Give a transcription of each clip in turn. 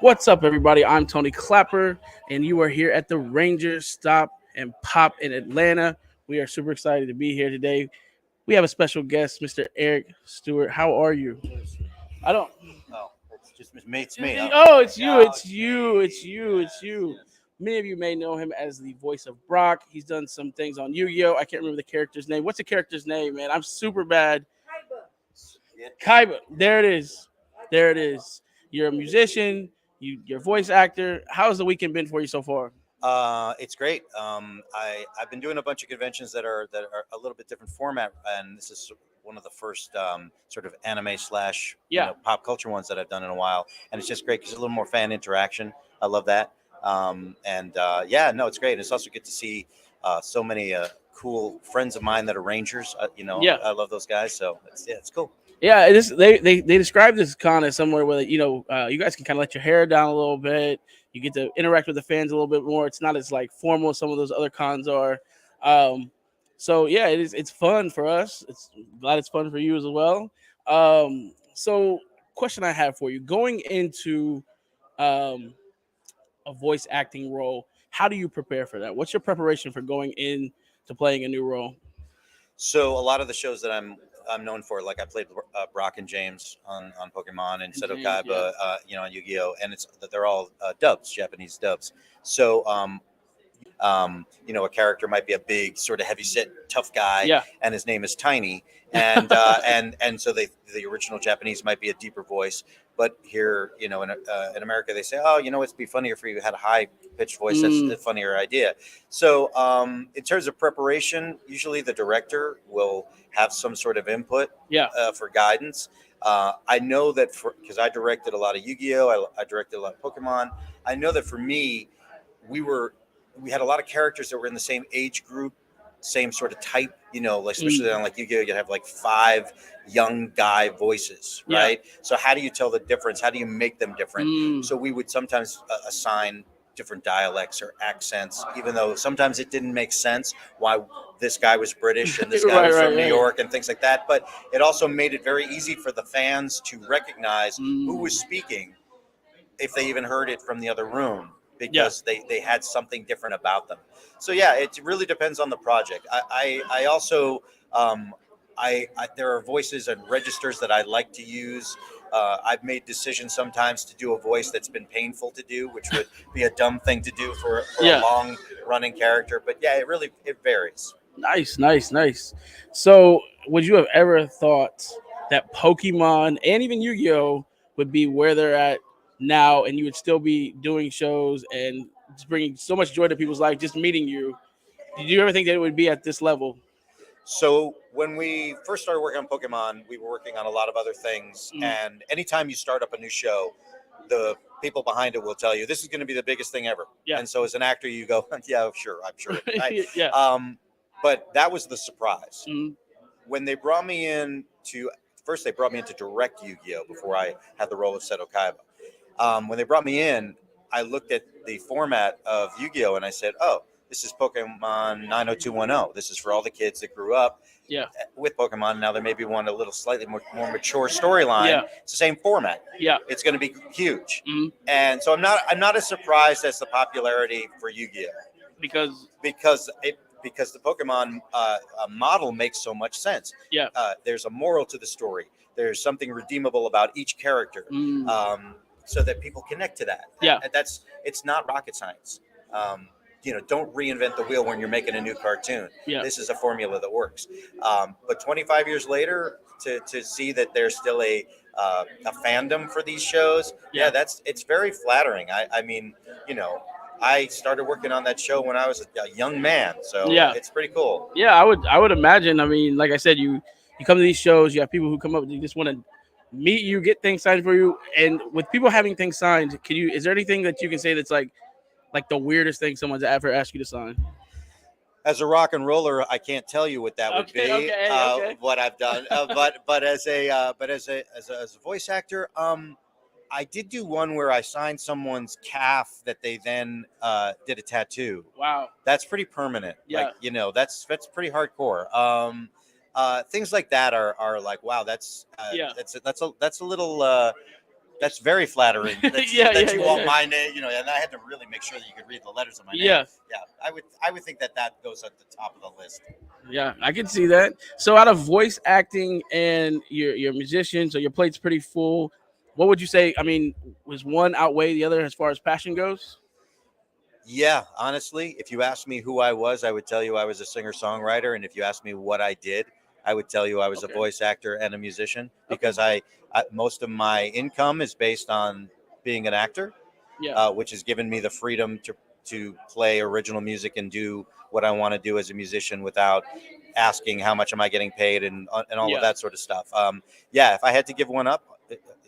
What's up, everybody? I'm Tony Clapper, and you are here at the Rangers Stop and Pop in Atlanta. We are super excited to be here today. We have a special guest, Mr. Eric Stewart. How are you? I don't. Oh, it's just me. It's me. Oh, Oh, it's you. oh, It's it's you. It's me. you. It's Yes, you. yes. Many of you may know him as the voice of Brock. He's done some things on Yu-Gi-Oh. I can't remember the character's name. What's the character's name, man? I'm super bad. Yeah. Kaiba. There it is. There it is. You're a musician. You're a voice actor. How's the weekend been for you so far? It's great. I've been doing a bunch of conventions that are a little bit different format, and this is one of the first sort of anime slash Yeah. pop culture ones that I've done in a while, and it's just great because there's a little more fan interaction. I love that. Yeah, no, it's great. It's also good to see so many cool friends of mine that are Rangers. Yeah. I love those guys. So it's cool. Yeah, they describe this con as somewhere where you guys can kind of let your hair down a little bit. You get to interact with the fans a little bit more. It's not as like formal as some of those other cons are. Um, so yeah, it's fun for us. It's glad it's fun for you as well. So question I have for you: going into um, a voice acting role, how do you prepare for that? What's your preparation for going in to playing a new role? So a lot of the shows that I'm known for, like I played Brock and James on Pokemon and And Seto James, yeah, Kaiba, on Yu-Gi-Oh, and they're all dubs, Japanese dubs. So a character might be a big, sort of heavy set, tough guy, yeah, and his name is Tiny, and so the original Japanese might be a deeper voice, but here, in America, they say, oh, it'd be funnier if you had a high pitched voice. That's mm, a funnier idea. So, in terms of preparation, usually the director will have some sort of input yeah, for guidance. I know that because I directed a lot of Yu-Gi-Oh, I directed a lot of Pokemon. I know that for me, we were we had a lot of characters that were in the same age group, same sort of type, like especially mm, on like Yu-Gi-Oh, you have like five young guy voices, yeah. right? So how do you tell the difference? How do you make them different? Mm. So we would sometimes assign different dialects or accents, even though sometimes it didn't make sense why this guy was British and this guy Right, was right, from New right. York and things like that. But it also made it very easy for the fans to recognize who Mm. was speaking if they even heard it from the other room Yeah, because they had something different about them. So yeah, it really depends on the project. I also there are voices and registers that I like to use. I've made decisions sometimes to do a voice that's been painful to do, which would be a dumb thing to do for a yeah. long running character. But yeah, it varies. Nice, nice, nice. So, would you have ever thought that Pokemon and even Yu-Gi-Oh would be where they're at now, and you would still be doing shows and just bringing so much joy to people's life, just meeting you? Did you ever think that it would be at this level? So when we first started working on Pokemon, we were working on a lot of other things. Mm. And anytime you start up a new show, the people behind it will tell you this is going to be the biggest thing ever. Yeah, And so as an actor, you go, yeah, sure, I'm sure. yeah. But that was the surprise Mm. when they brought me in to. First, they brought me in to direct Yu-Gi-Oh before I had the role of Seto Kaiba. When they brought me in, I looked at the format of Yu-Gi-Oh and I said, "Oh, this is Pokemon 90210. This is for all the kids that grew up Yeah, with Pokemon. Now they maybe want a little slightly more mature storyline. yeah, It's the same format. yeah. It's going to be huge, Mm. and so I'm not as surprised as the popularity for Yu-Gi-Oh Because because the Pokemon model makes so much sense. yeah, There's a moral to the story. There's something redeemable about each character, mm. so that people connect to that. Yeah, And it's not rocket science. Don't reinvent the wheel when you're making a new cartoon. yeah, This is a formula that works. But 25 years later, to see that there's still a fandom for these shows, yeah. it's very flattering. I mean, I started working on that show when I was a young man, so Yeah. it's pretty cool. Yeah, I would imagine. I mean, like I said, you come to these shows, you have people who come up, you just want to meet you, get things signed for you, and with people having things signed, can you? Is there anything that you can say that's like the weirdest thing someone's ever asked you to sign? As a rock and roller, I can't tell you what that would Okay, be, okay, okay. what I've done. But as a voice actor, I did do one where I signed someone's calf that they then did a tattoo. Wow. That's pretty permanent. Yeah. Like that's pretty hardcore. Things like that are like wow. Yeah. That's a little That's very flattering. That Yeah, that yeah, you yeah, want yeah. my name, and I had to really make sure that you could read the letters of my name. Yeah. Yeah, I would think that goes at the top of the list. Yeah, I can see that. So out of voice acting and your musician, so your plate's pretty full. What would you say? I mean, was one outweigh the other as far as passion goes? Yeah, honestly, if you asked me who I was, I would tell you I was a singer-songwriter, and if you asked me what I did, I would tell you I was a Okay. voice actor and a musician Okay. because I most of my income is based on being an actor, Yeah. which has given me the freedom to play original music and do what I want to do as a musician without asking how much am I getting paid and all of Yeah. that sort of stuff. Yeah, if I had to give one up,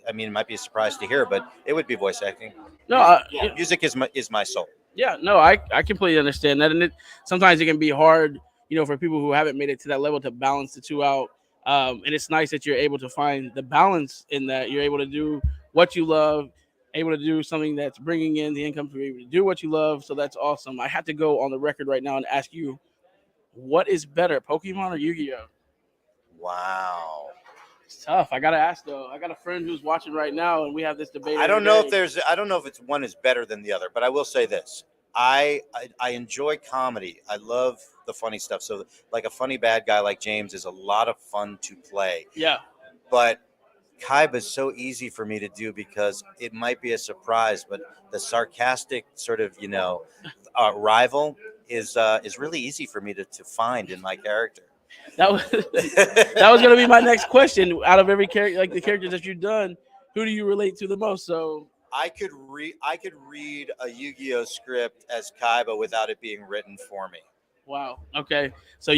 I mean, it might be a surprise to hear, but it would be voice acting. No. Yeah, music is my soul. Yeah. No. I completely understand that, and sometimes it can be hard, for people who haven't made it to that level to balance the two out. And it's nice that you're able to find the balance in that you're able to do what you love, able to do something that's bringing in the income to be able to do what you love. So that's awesome. I have to go on the record right now and ask you, what is better, Pokemon or Yu-Gi-Oh? Wow. It's tough. I gotta ask though. I got a friend who's watching right now, and we have this debate I every don't know if day. I don't know if it's one is better than the other, but I will say this. I enjoy comedy. I love the funny stuff. So like a funny bad guy like James is a lot of fun to play. Yeah, But Kaiba is so easy for me to do because it might be a surprise, but the sarcastic sort of rival is really easy for me to find in my character. that was that was gonna be my next question. Out of every character, like the characters that you've done, who do you relate to the most? So I could read a Yu-Gi-Oh script as Kaiba without it being written for me. wow. Okay. So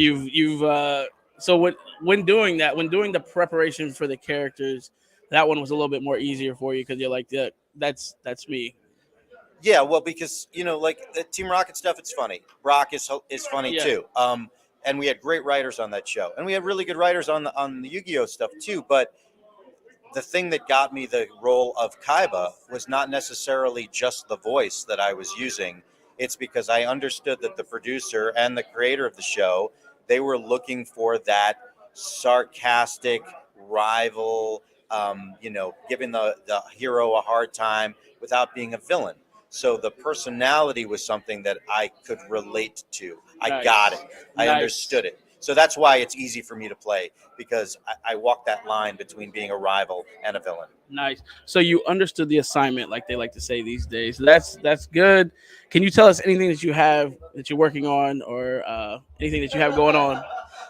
so when doing that, when doing the preparation for the characters, that one was a little bit more easier for you because you're like, yeah, that's me. Yeah, well, because like the Team Rocket stuff, it's funny. Brock is funny Yeah. too. And we had great writers on that show, and we had really good writers on the Yu-Gi-Oh stuff too. But the thing that got me the role of Kaiba was not necessarily just the voice that I was using. It's because I understood that the producer and the creator of the show, they were looking for that sarcastic rival, giving the hero a hard time without being a villain. So the personality was something that I could relate to. I got Nice. it. I Nice. understood it. So that's why it's easy for me to play because I walk that line between being a rival and a villain. Nice. So you understood the assignment, like they like to say these days. That's good. Can you tell us anything that you have that you're working on, or anything that you have going on?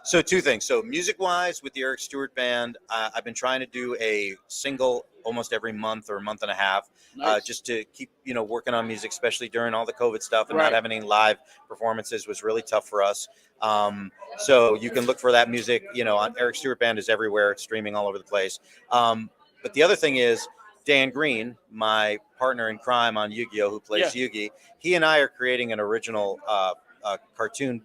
So two things. So music wise, with the Eric Stewart band, I've been trying to do a single almost every month or a month and a half, Nice. just to keep working on music, especially during all the COVID stuff and not Right. having any live performances was really tough for us. So you can look for that music. On Eric Stewart band is everywhere. It's streaming all over the place. But the other thing is Dan Green, my partner in crime on Yu-Gi-Oh, who plays Yeah. Yugi. He and I are creating an original cartoon.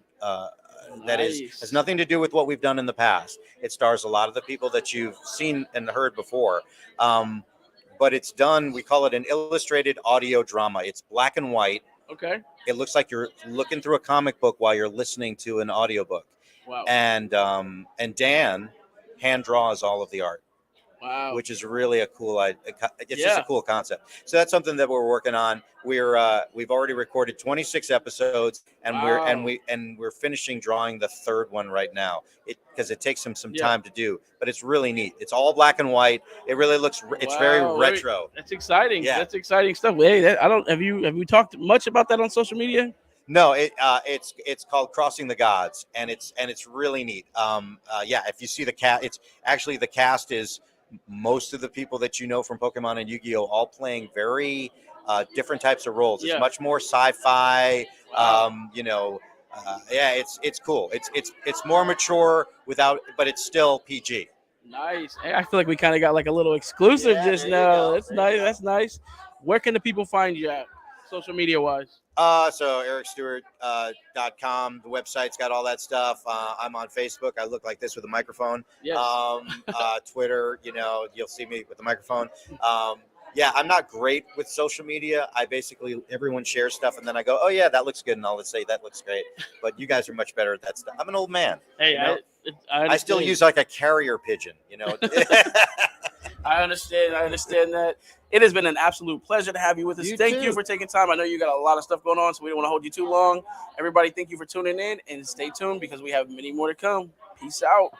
That has Nice. nothing to do with what we've done in the past. It stars a lot of the people that you've seen and heard before. But it's done, we call it an illustrated audio drama. It's black and white. Okay. It looks like you're looking through a comic book while you're listening to an audiobook. Wow. And Dan hand draws all of the art, Wow. which is really a cool. It's just a Yeah. cool concept. So that's something that we're working on. We've already recorded 26 episodes, and Wow. we're finishing drawing the third one right now. Because it takes him some Yeah. time to do, but it's really neat. It's all black and white. It really looks. It's very Wow. retro. That's exciting. Yeah. That's exciting stuff. Hey, I don't have you talked much about that on social media? No, it's called Crossing the Gods, and it's really neat. Yeah, if you see the cast, it's actually the cast is most of the people that you know from Pokemon and Yu-Gi-Oh, all playing very different types of roles. It's Yeah. much more sci-fi. Wow. Yeah, it's cool. It's more mature but it's still PG. Nice. Hey, I feel like we kind of got like a little exclusive Yeah, just there you now. go. That's There you nice. go. That's nice. Where can the people find you at, social media wise? So ericstewart.com. The website's got all that stuff. I'm on Facebook. I look like this with a microphone. Yes. Twitter, you'll see me with the microphone. Yeah, I'm not great with social media. Everyone shares stuff, and then I go, oh, yeah, that looks good, and I'll say that looks great. But you guys are much better at that stuff. I'm an old man. Hey, I still understand. use like a carrier pigeon, I understand. I understand that. It has been an absolute pleasure to have you with us. Thank you for taking time. I know you got a lot of stuff going on, so we don't want to hold you too long. Everybody, thank you for tuning in, and stay tuned because we have many more to come. Peace out.